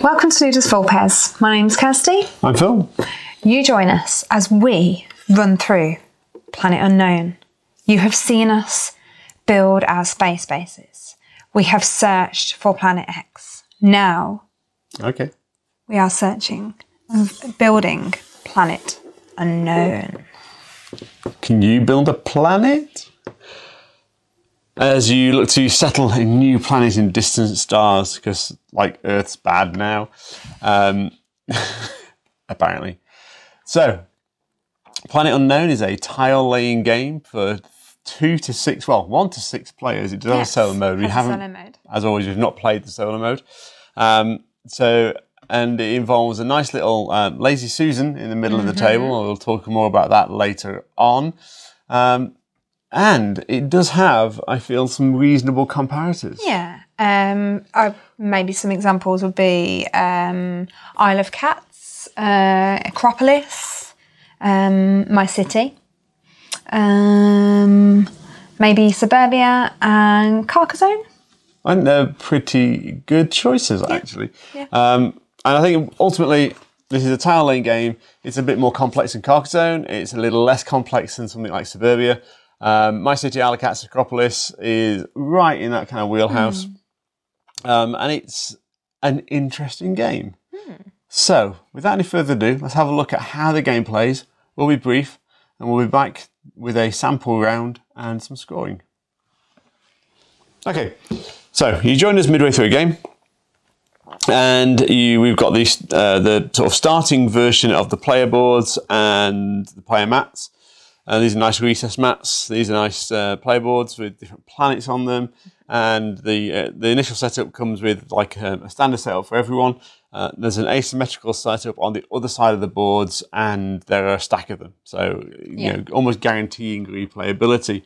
Welcome to Ludus Vulpes. My name's Kirsty. I'm Phil. You join us as we run through Planet Unknown. You have seen us build our space bases. We have searched for Planet X. Now, we are searching and building Planet Unknown. Can you build a planet? As you look to settle a new planet in distant stars, because like Earth's bad now, apparently. So, Planet Unknown is a tile-laying game for 1 to 6 players. It does have a solo mode. We haven't, as always, we've not played the solo mode. And it involves a nice little lazy Susan in the middle of the table. We'll talk more about that later on. And it does have, I feel, some reasonable comparators. Yeah. Maybe some examples would be Isle of Cats, Acropolis, My City, maybe Suburbia and Carcassonne. I think they're pretty good choices, actually. Yeah. And I think ultimately, this is a tile laying game. It's a bit more complex than Carcassonne. It's a little less complex than something like Suburbia. My City, Isle of Cats, Acropolis is right in that kind of wheelhouse. And it's an interesting game. So, without any further ado, let's have a look at how the game plays. We'll be brief, and we'll be back with a sample round and some scoring. Okay, so you join us midway through a game, and we've got the sort of starting version of the player boards and the player mats. These are nice recess mats. These are nice player boards with different planets on them. And the initial setup comes with like a standard setup for everyone. There's an asymmetrical setup on the other side of the boards, and there are a stack of them. So, you know, almost guaranteeing replayability.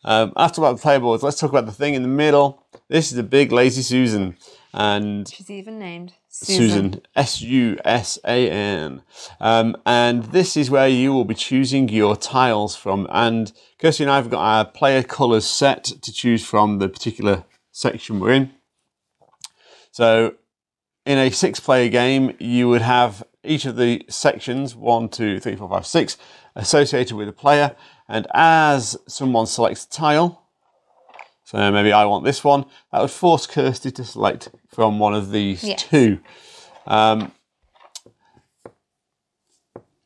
After about the player boards, let's talk about the thing in the middle. This is a big lazy Susan. And she's even named Susan, S-U-S-A-N. And this is where you will be choosing your tiles from. And Kirsty and I have got our player colours set to choose from the particular section we're in. So in a 6-player game, you would have each of the sections, 1, 2, 3, 4, 5, 6, associated with a player. And as someone selects a tile, so maybe I want this one, that would force Kirsty to select from one of these two. In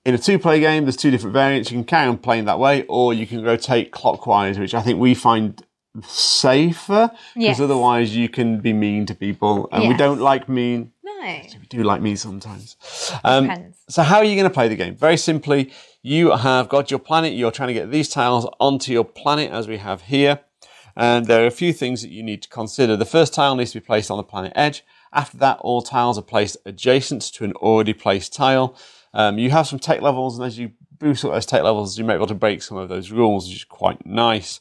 a 2-player game, there's 2 different variants. You can carry on playing that way, or you can rotate clockwise, which I think we find safer, because otherwise you can be mean to people, and we don't like mean. No. We do like mean sometimes. So how are you going to play the game? Very simply, you have got your planet. You're trying to get these tiles onto your planet, as we have here. And there are a few things that you need to consider. The first tile needs to be placed on the planet edge. After that, all tiles are placed adjacent to an already placed tile. You have some tech levels, and as you boost up those tech levels, you may be able to break some of those rules, which is quite nice.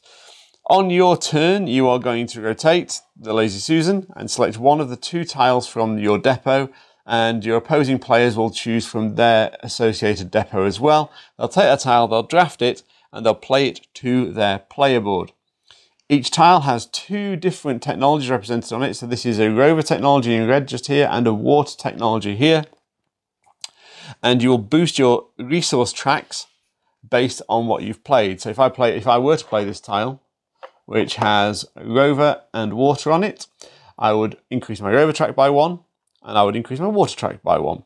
On your turn, you are going to rotate the Lazy Susan and select one of the 2 tiles from your depot, and your opposing players will choose from their associated depot as well. They'll take that tile, they'll draft it, and they'll play it to their player board. Each tile has 2 different technologies represented on it. So this is a rover technology in red just here and a water technology here. And you will boost your resource tracks based on what you've played. So if I were to play this tile, which has rover and water on it, I would increase my rover track by 1, and I would increase my water track by 1.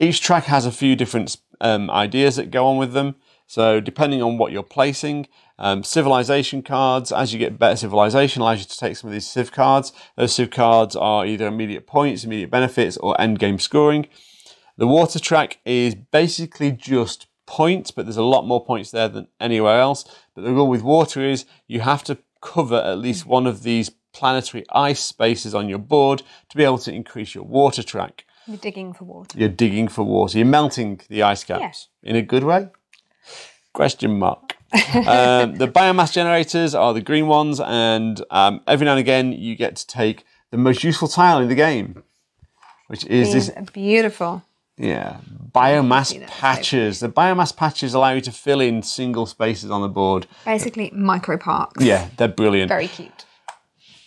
Each track has a few different ideas that go on with them. So depending on what you're placing, civilization cards, as you get better civilization, allows you to take some of these civ cards. Those civ cards are either immediate points, immediate benefits, or end game scoring. The water track is basically just points, but there's a lot more points there than anywhere else. But the rule with water is you have to cover at least one of these planetary ice spaces on your board to be able to increase your water track. You're digging for water. You're digging for water. You're melting the ice caps in a good way? Question mark. The biomass generators are the green ones, and every now and again you get to take the most useful tile in the game, which is this beautiful. Yeah, biomass patches. The biomass patches allow you to fill in single spaces on the board. Basically, micro parks. Yeah, they're brilliant. Very cute.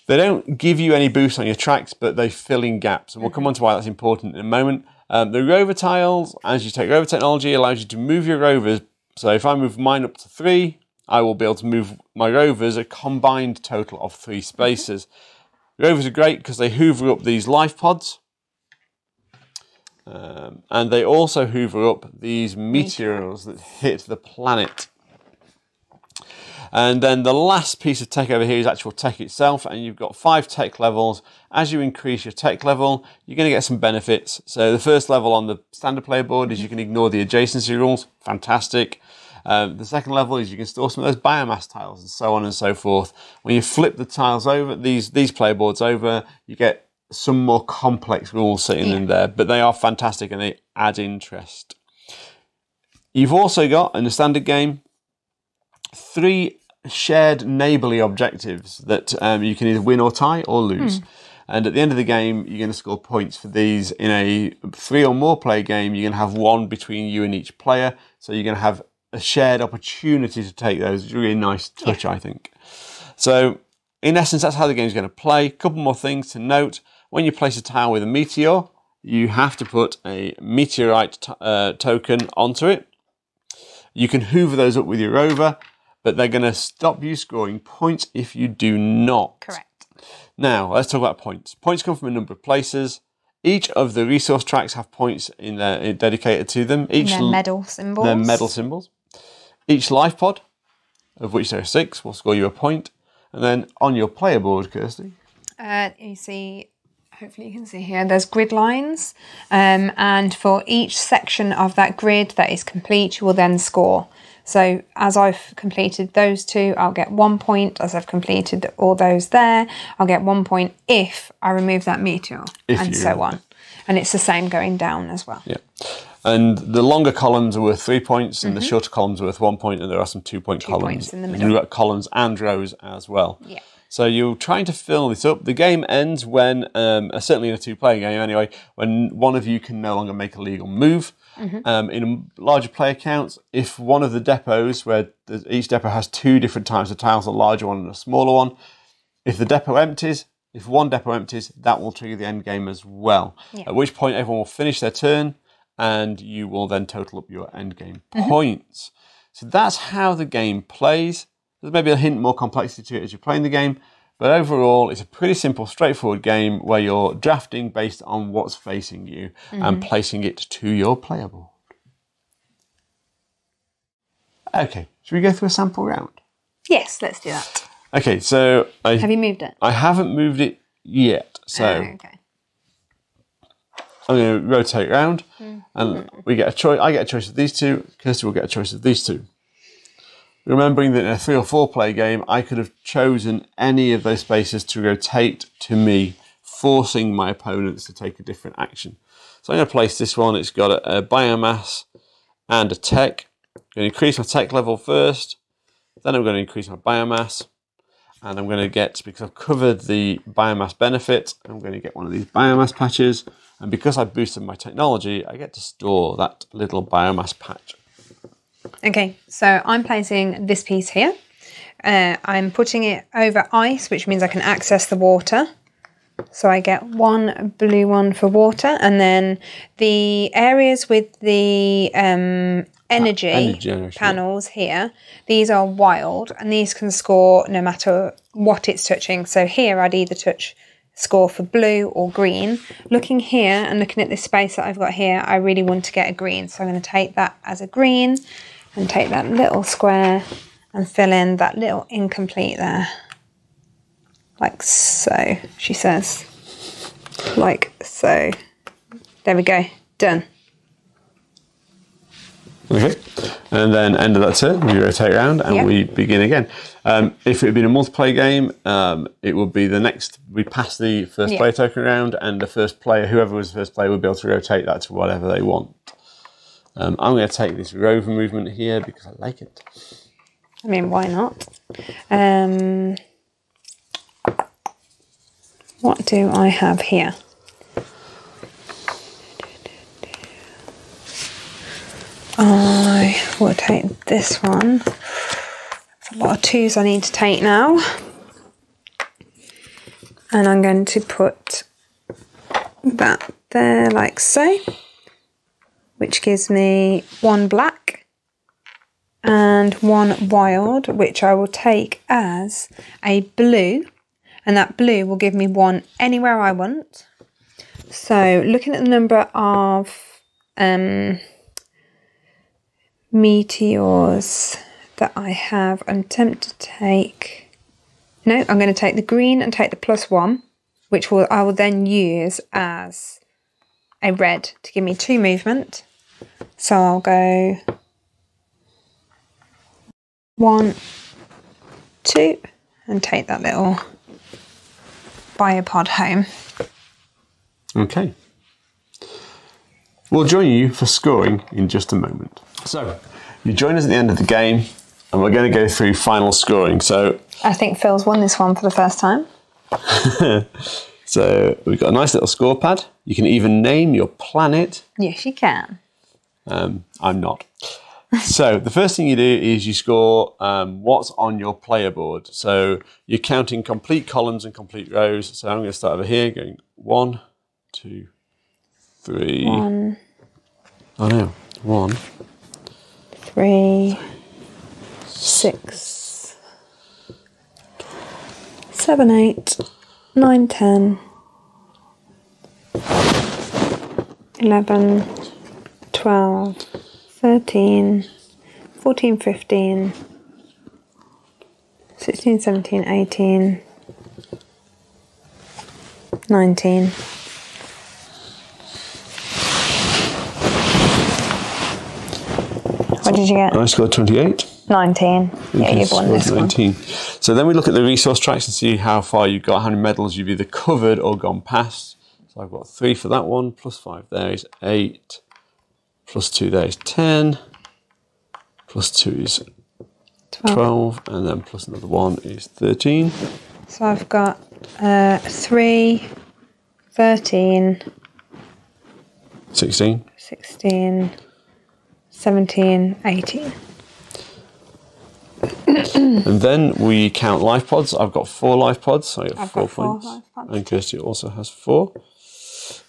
They don't give you any boost on your tracks, but they fill in gaps. And we'll come on to why that's important in a moment. The rover tiles, as you take rover technology, allows you to move your rovers. So if I move mine up to 3, I will be able to move my rovers a combined total of 3 spaces. Rovers are great because they hoover up these life pods. And they also hoover up these meteors that hit the planet. And then the last piece of tech over here is actual tech itself, and you've got 5 tech levels. As you increase your tech level, you're going to get some benefits. So the first level on the standard player board is you can ignore the adjacency rules. Fantastic. The second level is you can store some of those biomass tiles and so on and so forth. When you flip the tiles over, these player boards over, you get some more complex rules sitting in there, but they are fantastic and they add interest. You've also got, in the standard game, 3 shared neighbourly objectives that you can either win or tie or lose. And at the end of the game, you're going to score points for these. In a 3 or more player game, you're going to have 1 between you and each player. So you're going to have a shared opportunity to take those. It's a really nice touch, I think. So in essence, that's how the game's going to play. A couple more things to note. When you place a tile with a meteor, you have to put a meteorite token onto it. You can hoover those up with your rover, but they're going to stop you scoring points if you do not. Correct. Now, let's talk about points. Points come from a number of places. Each of the resource tracks have points in there dedicated to them. They're medal symbols. They're medal symbols. Each life pod, of which there are 6, will score you a point. And then on your player board, Kirsty. You see, hopefully you can see here, there's grid lines. And for each section of that grid that is complete, you will then score. So as I've completed those 2, I'll get 1 point. As I've completed all those there, I'll get 1 point if I remove that meteor, and so on. And it's the same going down as well. Yeah. And the longer columns are worth 3 points, and the shorter columns are worth 1 point, and there are some 2-point columns. 2 points in the middle. You've got columns and rows as well. Yeah. So you're trying to fill this up. The game ends when, certainly in a 2-player game anyway, when one of you can no longer make a legal move. In larger player counts, if one of the depots, where each depot has 2 different types of tiles, a larger one and a smaller one, if the depot empties, if one depot empties, that will trigger the end game as well. Yeah. At which point everyone will finish their turn, and you will then total up your end game points. So that's how the game plays. There's maybe a hint more complexity to it as you're playing the game, but overall it's a pretty simple, straightforward game where you're drafting based on what's facing you and placing it to your player board. Okay, should we go through a sample round? Yes, let's do that. Okay, so have you moved it? I haven't moved it yet, so okay. I'm going to rotate round, and we get a choice. I get a choice of these 2. Kirsty will get a choice of these 2. Remembering that in a 3 or 4 player game, I could have chosen any of those spaces to rotate to me, forcing my opponents to take a different action. So I'm going to place this one. It's got a biomass and a tech. I'm going to increase my tech level first. Then I'm going to increase my biomass. And I'm going to get, because I've covered the biomass benefit, I'm going to get one of these biomass patches. And because I boosted my technology, I get to store that little biomass patch. Okay, so I'm placing this piece here. I'm putting it over ice, which means I can access the water. So I get 1 blue one for water, and then the areas with the energy panels here, these are wild, and these can score no matter what it's touching. So here I'd either score for blue or green. Looking here and looking at this space that I've got here, I really want to get a green. So I'm going to take that as a green and take that little square and fill in that little incomplete there. Like so, she says. Like so. There we go. Done. Okay, and then end of that turn, we rotate around and we begin again. If it had been a multiplayer game, it would be the next, we pass the first player token around, and the first player, whoever was the first player, would be able to rotate that to whatever they want. I'm going to take this rover movement here because I like it. I mean, why not? What do I have here? we'll take this one. That's a lot of 2s I need to take now. And I'm going to put that there like so, which gives me 1 black and 1 wild, which I will take as a blue, and that blue will give me 1 anywhere I want. So looking at the number of meteors that I have, I'm tempted to take, no, I'm going to take the green and take the +1, which I will then use as a red to give me 2 movement. So I'll go 1, 2, and take that little biopod home. Okay. We'll join you for scoring in just a moment. So, you join us at the end of the game, and we're going to go through final scoring. So, I think Phil's won this one for the first time. So, we've got a nice little score pad. You can even name your planet. Yes, you can. I'm not. So, the first thing you do is you score what's on your player board. So, you're counting complete columns and complete rows. So, I'm going to start over here, going 1, 2, 3. 1. Oh no. 1, 3, 6, 7, 8, 9, 10, 11, 12, 13, 14, 15, 16, 17, 18, 19. What did you get? I scored 28. 19. Yeah, you've won this 19. One. So then we look at the resource tracks and see how far you've got, how many medals you've either covered or gone past. So I've got 3 for that one, +5 there is 8, +2 there is 10, +2 is 12, and then plus another 1 is 13. So I've got 3, 13, 16, 16, 17, 18. And then we count life pods. I've got 4 life pods, so I get 4 points. Life pods. And Kirsty also has 4.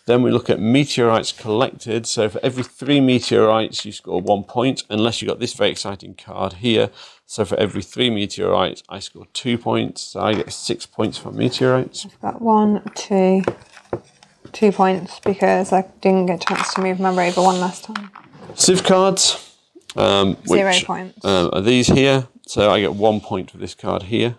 Then we look at meteorites collected. So for every 3 meteorites, you score 1 point, unless you got this very exciting card here. So for every 3 meteorites, I score 2 points. So I get 6 points for meteorites. I've got 1, 2, 2 points because I didn't get a chance to move my rover one last time. Civ cards. 0 points. Are these here. So I get 1 point for this card here.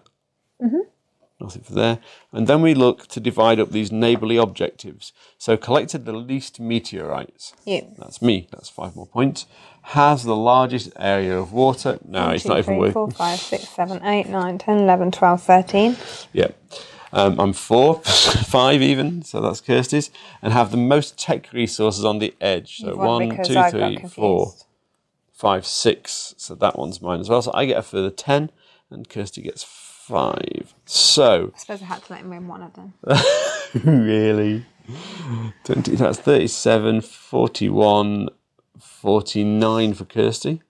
Nothing for there. And then we look to divide up these neighbourly objectives. So collected the least meteorites. You. That's me. That's 5 more points. Has the largest area of water. No, 1, it's 2, not 3, even working. 4, 5, 6, 7, 8, 9, 10, 11, 12, 13. Yeah. I'm 4, 5 even, so that's Kirsty's. And have the most tech resources on the edge. So 1, 2, 3, 4, 5, 6. So that one's mine as well. So I get a further 10, and Kirsty gets 5. So I suppose I had to let him win one of them. Really? 20, that's 37, 41, 49 for Kirsty.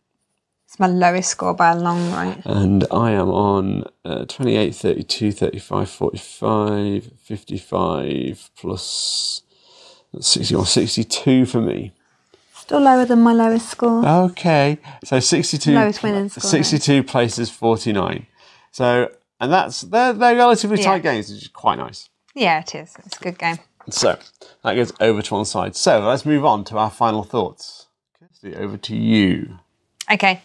It's my lowest score by a long way. And I am on 28, 32, 35, 45, 55 plus 61, 62 for me. Still lower than my lowest score. Okay, so 62. Lowest winning score. 62 places 49. So, and they're relatively tight games, which is quite nice. Yeah, it is. It's a good game. So, that goes over to one side. So, let's move on to our final thoughts. Kirsty, over to you. Okay.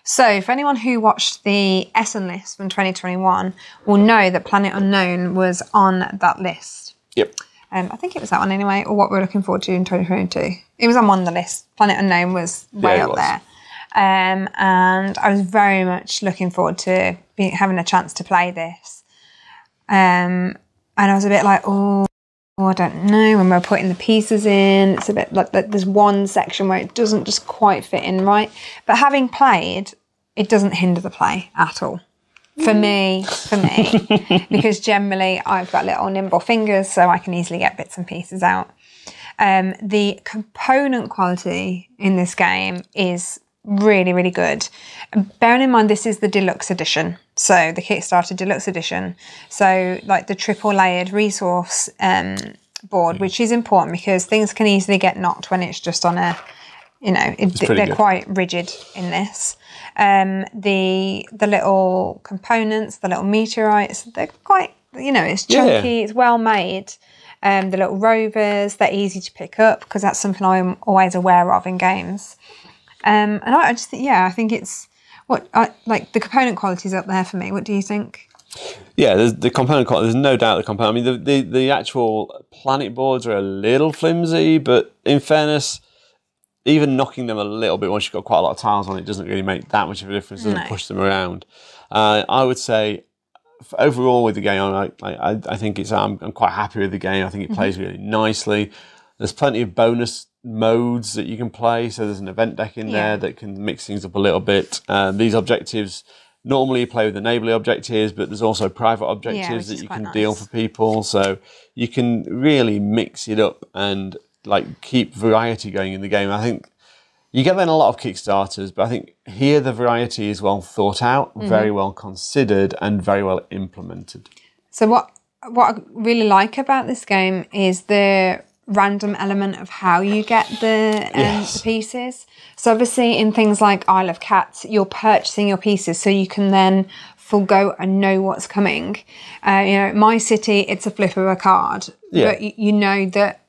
So, for anyone who watched the Essen list from 2021 will know that Planet Unknown was on that list. Yep. I think it was that one anyway, or what we're looking forward to in 2022. It was on one of the lists. Planet Unknown was way up there. And I was very much looking forward to having a chance to play this. And I was a bit like, oh, I don't know, when we're putting the pieces in, it's a bit like there's one section where it doesn't just quite fit in right. But having played, it doesn't hinder the play at all. For me, because generally I've got little nimble fingers, so I can easily get bits and pieces out. The component quality in this game is really, really good. And bearing in mind, this is the deluxe edition. So the Kickstarter deluxe edition. So like the triple layered resource board, which is important because things can easily get knocked when it's just on a, you know, they're quite rigid in this. The little components, the little meteorites, they're quite, you know, it's chunky, it's well made. The little rovers, they're easy to pick up because that's something I'm always aware of in games. And I just think, I think it's like the component quality is up there for me. What do you think? Yeah, there's the component quality. There's no doubt the component. I mean, the actual planet boards are a little flimsy, but in fairness, even knocking them a little bit once you've got quite a lot of tiles on it doesn't really make that much of a difference. It doesn't push them around. I would say overall with the game, I think I'm quite happy with the game. I think it plays really nicely. There's plenty of bonus modes that you can play. So there's an event deck in there that can mix things up a little bit. These objectives, normally you play with the neighbourly objectives, but there's also private objectives that you can deal for people. So you can really mix it up and like keep variety going in the game. I think you get that in a lot of Kickstarters, but I think here the variety is well thought out, very well considered, and very well implemented. So what I really like about this game is the random element of how you get the pieces. So obviously in things like Isle of Cats, you're purchasing your pieces so you can then forego and know what's coming. You know, My City, it's a flip of a card, but you know that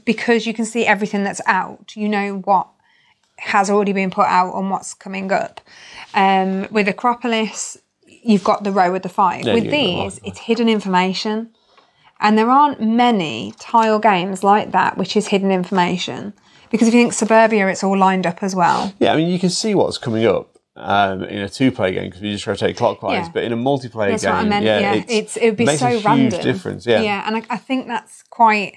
because you can see everything that's out, you know what has already been put out and what's coming up. With Acropolis, you've got the row with the 5. With these, it's hidden information. And there aren't many tile games like that, which is hidden information. Because if you think Suburbia, it's all lined up as well. Yeah, I mean, you can see what's coming up in a 2-player game because you just rotate clockwise. But in a multiplayer that's game, what I meant. It would be so random. Makes a huge difference. Yeah, and I think that's quite...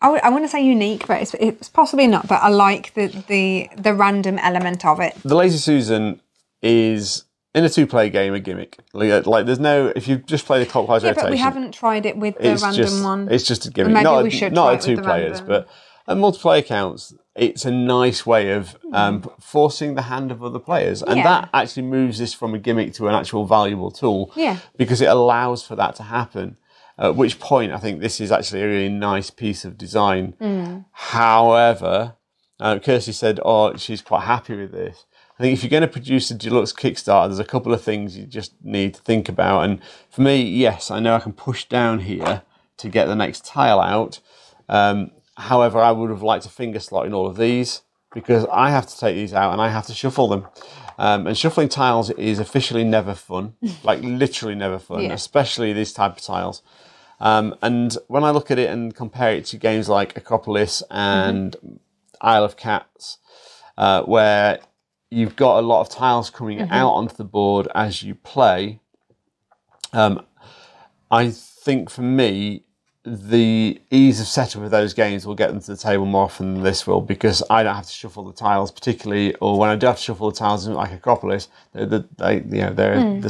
I want to say unique, but it's possibly not. But I like the random element of it. The Lazy Susan is... in a 2-player game, a gimmick. Like there's no, if you just play the clockwise rotation. But we haven't tried it with the random one. It's just a gimmick. Maybe we should not try at 2 players, but at multiplayer counts, it's a nice way of forcing the hand of other players. And that actually moves this from a gimmick to an actual valuable tool. Yeah. Because it allows for that to happen. At which point, I think this is actually a really nice piece of design. However, Kirsty said, she's quite happy with this. I think if you're going to produce a deluxe Kickstarter, there's a couple of things you just need to think about. And for me, yes, I know I can push down here to get the next tile out. However, I would have liked a finger slot in all of these because I have to take these out and I have to shuffle them. And shuffling tiles is officially never fun, like literally never fun, especially these type of tiles. And when I look at it and compare it to games like Acropolis and Isle of Cats, where you've got a lot of tiles coming out onto the board as you play. I think for me, the ease of setup of those games will get them to the table more often than this will, because I don't have to shuffle the tiles particularly, or when I do have to shuffle the tiles like Acropolis, they're the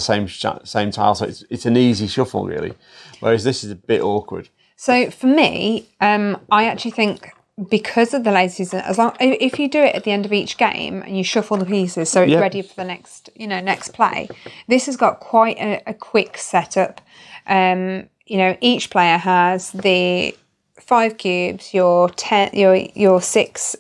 same tile, so it's an easy shuffle really. Whereas this is a bit awkward. So for me, I actually think, because of the lazy season, if you do it at the end of each game and you shuffle the pieces so it's ready for the next play, this has got quite a quick setup. Each player has the 5 cubes, your 6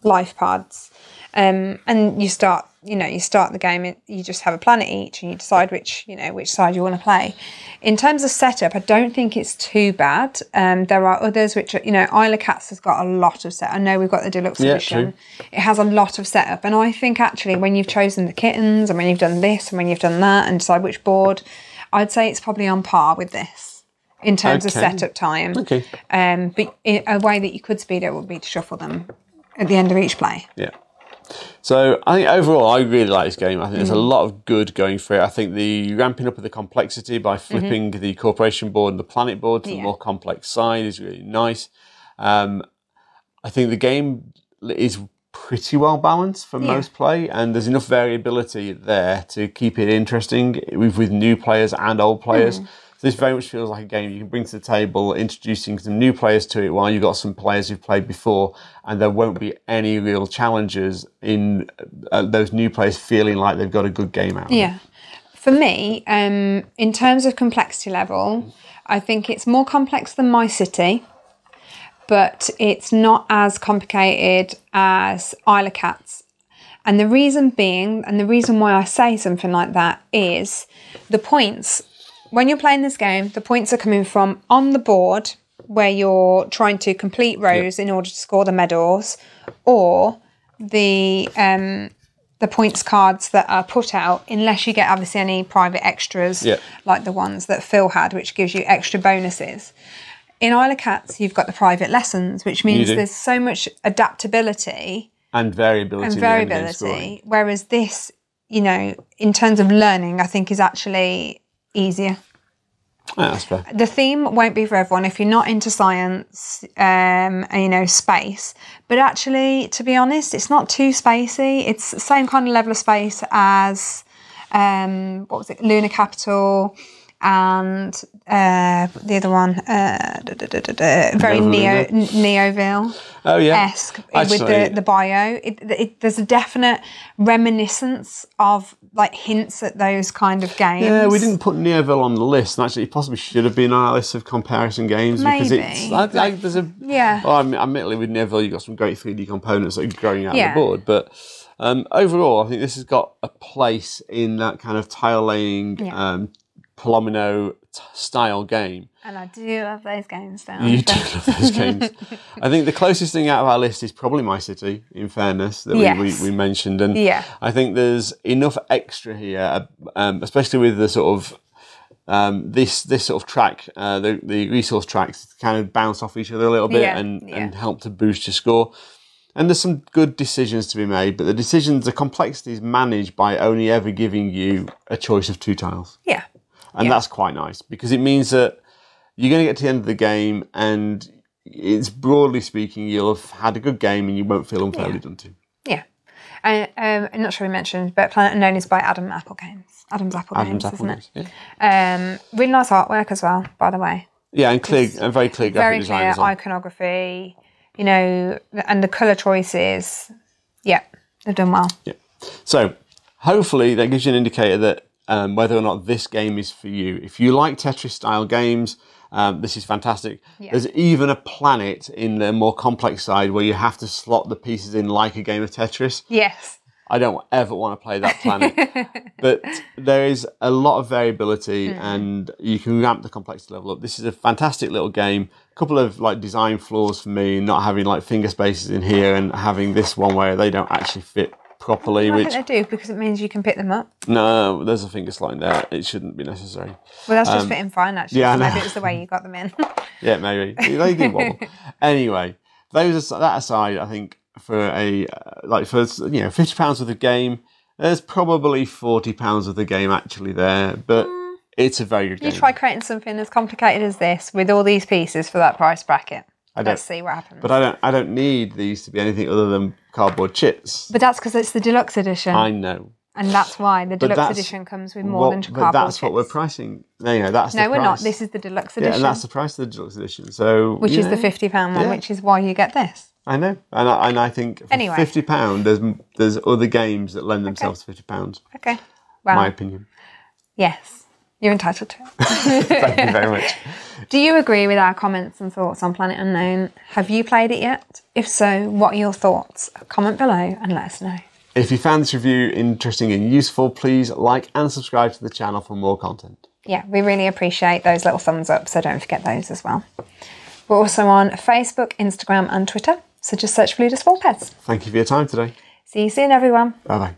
life pods, and you start the game. You just have a planet each, and you decide which side you want to play. In terms of setup, I don't think it's too bad. There are others which are, Isle of Cats has got a lot of setup. I know we've got the deluxe edition. True. It has a lot of setup, and I think actually when you've chosen the kittens, and when you've done this, and when you've done that, and decide which board, I'd say it's probably on par with this in terms of setup time. Okay. But a way that you could speed it would be to shuffle them at the end of each play. Yeah. So I think overall I really like this game. I think there's a lot of good going for it. I think the ramping up of the complexity by flipping the corporation board and the planet board to the more complex side is really nice. I think the game is pretty well balanced for most play, and there's enough variability there to keep it interesting with new players and old players. this very much feels like a game you can bring to the table, introducing some new players to it while you've got some players who've played before, and there won't be any real challenges in those new players feeling like they've got a good game out of it. For me, in terms of complexity level, I think it's more complex than My City, but it's not as complicated as Isle of Cats. And the reason being, and the reason why I say something like that is the points. When you're playing this game, the points are coming from on the board where you're trying to complete rows in order to score the medals, or the points cards that are put out, unless you get obviously any private extras like the ones that Phil had, which gives you extra bonuses. In Isle of Cats, you've got the private lessons, which means there's so much adaptability and variability. Whereas this, you know, in terms of learning, I think is actually easier. Yeah, that's fair. The theme won't be for everyone if you're not into science, you know, space. But actually, to be honest, it's not too spacey. It's the same kind of level of space as, what was it, Lunar Capital, and the other one, very Neoville. Oh yeah, esque with the bio. There's a definite reminiscence of like hints at those kind of games. Yeah, we didn't put Neoville on the list, and actually, it possibly should have been on our list of comparison games because it's like there's a Well, admittedly, with Neoville, you've got some great 3D components that are growing out of the board, but. Overall, I think this has got a place in that kind of tile laying, Palomino style game. And I do love those games now. You do love those games. I think the closest thing out of our list is probably My City, in fairness, that we mentioned. And I think there's enough extra here, especially with the sort of this sort of track, the resource tracks to kind of bounce off each other a little bit and help to boost your score. And there's some good decisions to be made, but the complexity is managed by only ever giving you a choice of 2 tiles. Yeah. And that's quite nice because it means that you're going to get to the end of the game and it's broadly speaking, you'll have had a good game and you won't feel unfairly done to. Yeah. I'm not sure we mentioned, but Planet Unknown is by Adam's Apple Games, isn't it? Yeah. Really nice artwork as well, by the way. Yeah, and clear, and very clear graphic design as well. Iconography, you know, and the colour choices. Yeah, they've done well. Yeah. So hopefully that gives you an indicator that whether or not this game is for you. If you like Tetris-style games, this is fantastic. Yeah. There's even a planet in the more complex side where you have to slot the pieces in like a game of Tetris. Yes. I don't ever want to play that planet. But there is a lot of variability and you can ramp the complexity level up. This is a fantastic little game. A couple of like design flaws for me, not having like finger spaces in here and having this one where they don't actually fit properly. I think they do because it means you can pick them up. No, there's a finger slot in there. It shouldn't be necessary. Well, that's just fitting fine actually. Yeah, so maybe it was the way you got them in. Yeah, maybe. They do wobble. Anyway, that aside, I think for a £50 worth of game, there's probably £40 of the game actually there, but it's a very good game. You try creating something as complicated as this with all these pieces for that price bracket. Let's see what happens. But I don't need these to be anything other than cardboard chits. But that's because it's the deluxe edition. I know. And that's why the deluxe edition comes with more than cardboard that's chits. What we're pricing. There you go, that's the price. No, we're not. This is the deluxe edition. Yeah, and that's the price of the deluxe edition. So which is the £50 one, which is why you get this. I know. And I think for £50, there's other games that lend themselves to £50. Okay. Well, my opinion. Yes. You're entitled to it. Thank you very much. Do you agree with our comments and thoughts on Planet Unknown? Have you played it yet? If so, what are your thoughts? Comment below and let us know. If you found this review interesting and useful, please like and subscribe to the channel for more content. Yeah, we really appreciate those little thumbs up, so don't forget those as well. We're also on Facebook, Instagram and Twitter, so just search for Ludus Vulpes. Thank you for your time today. See you soon, everyone. Bye-bye.